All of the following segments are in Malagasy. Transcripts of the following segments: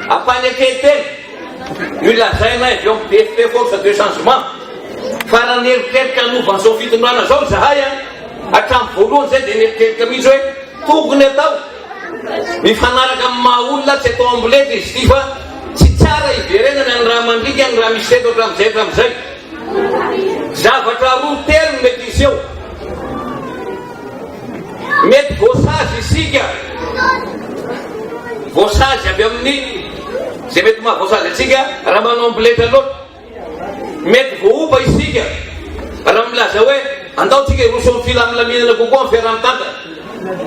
ampaniaketeny io lazaina avy eo DFP force de changement fa neritrerika novan'izao fitondrana zao zahay hatramin'ny voalohany zay dia neritrerika mihitsy hoe tokony atao mifanaraka amin'ny mahaolona tsy atao ambolety izy ty fa tsy tsara iverenana ny raha mandrika ny raha misy eto hatramizay zavatra roa telo mety izy eo mety voasazy isika voasazy avy amin'ny zay mety mahavoasazy atsika raha manao ambolety aloatra mety voaoba isika raha milaza hoe andaotsika iroson'ny filamilaminana kokoa amin'ny fiaraha-mitantana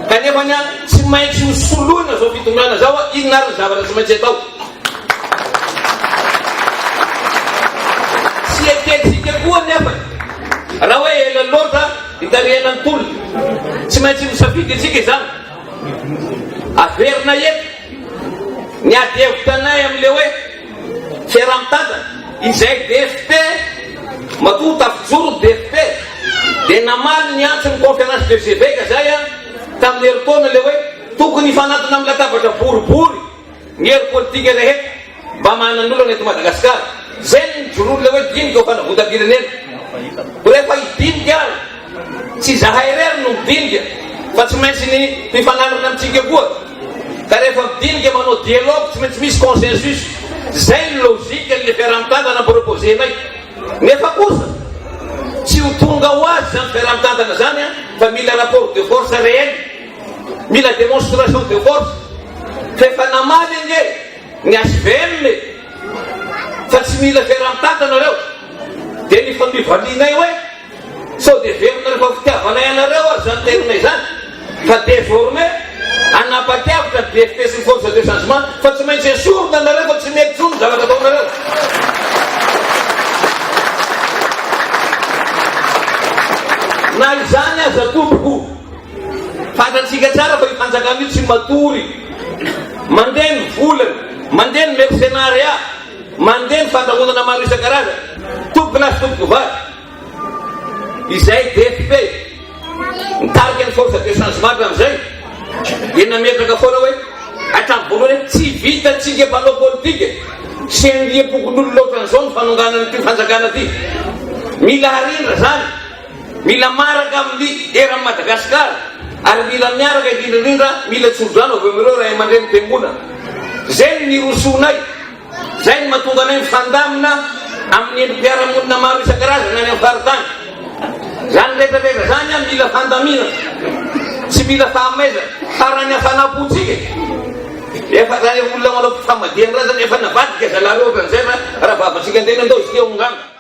kanefa ny tsy maintsy misoloina zao fitondrana zao inona ary ny zavatra tsy maintsy atao tsy eketsika koa nefa raha hoe ela loatra hitarianany tolona tsy maintsy misafidy atsika izany averina eto ny adevitranay am'le hoe fiaraha-mitantana izay DFP matoa tafijoro DFP dia namaly ny antso ny conférence de Géveka zay tamin'ny heritaona le hoe tokony hifanatona amin'ny latabatra boribory ny hery politika rehetra mba manan'olo ny eto Madagasikara zay ny jorono le hoe dinika ho fanavotam-pirenena rehefa hidinika ary tsy zahay rery no midinika fa tsy maintsy ny mifanarana amintsika koa ka rehefa midinika manao dialogue tsy maintsy misy consensus zay ny logika n'le fiaraha-mitantana proposenay nefa kosa tsy ho tonga ho azy zany fiaraha-mitantana zany fa mila rapport de force réel mila démonstration de force fa efa namaly nge ny HVM fa tsy mila fiaraha-mitantana reo dia ny famivalinay hoe sao de verina rehefa fitiavanay anareo ary zany terinay zany fa désormais anapatiavitra DFP sy force de changement fa tsy maintsy esorona anareo fa tsy mety tsony zavatra ataonareo na izany aza tompoko fantatsika tsara fa ifanjaka mihitsy tsy matory mandeha ny volana mandeha ny mercenariat mandeha ny fandragonana maro isan-karazana tompoko lasy tompoko vary izay DFP nitarika ny force de changement hatramin'izay dia nametraka foana hoe hatramin'ny voalohany tsy vitatsika mpanao politika sy andiam-pokon'olo loatran'izao ny fanonganana ty fanjakana ty mila harindra zany mila maraka amin'ny eran'ny Madagasikara ary mila miaraka indrindrandrindra mila tsodrano avy amireo raha aman-dreny mpiangonana zay ny nirosonay zay ny mahatonga anay mifandamina amin'ny endrim-piarahamonina maro isan-karazana any amin'ny faritany zany rehetrarehetra zany mila fandamina tsy mila fahamaiza farany afanapotsika efa zany olona manao mpifamadihana raha zany efa navadika zalareo ohatran'izay fa raha vavatsika an-tena andao izy tia ongana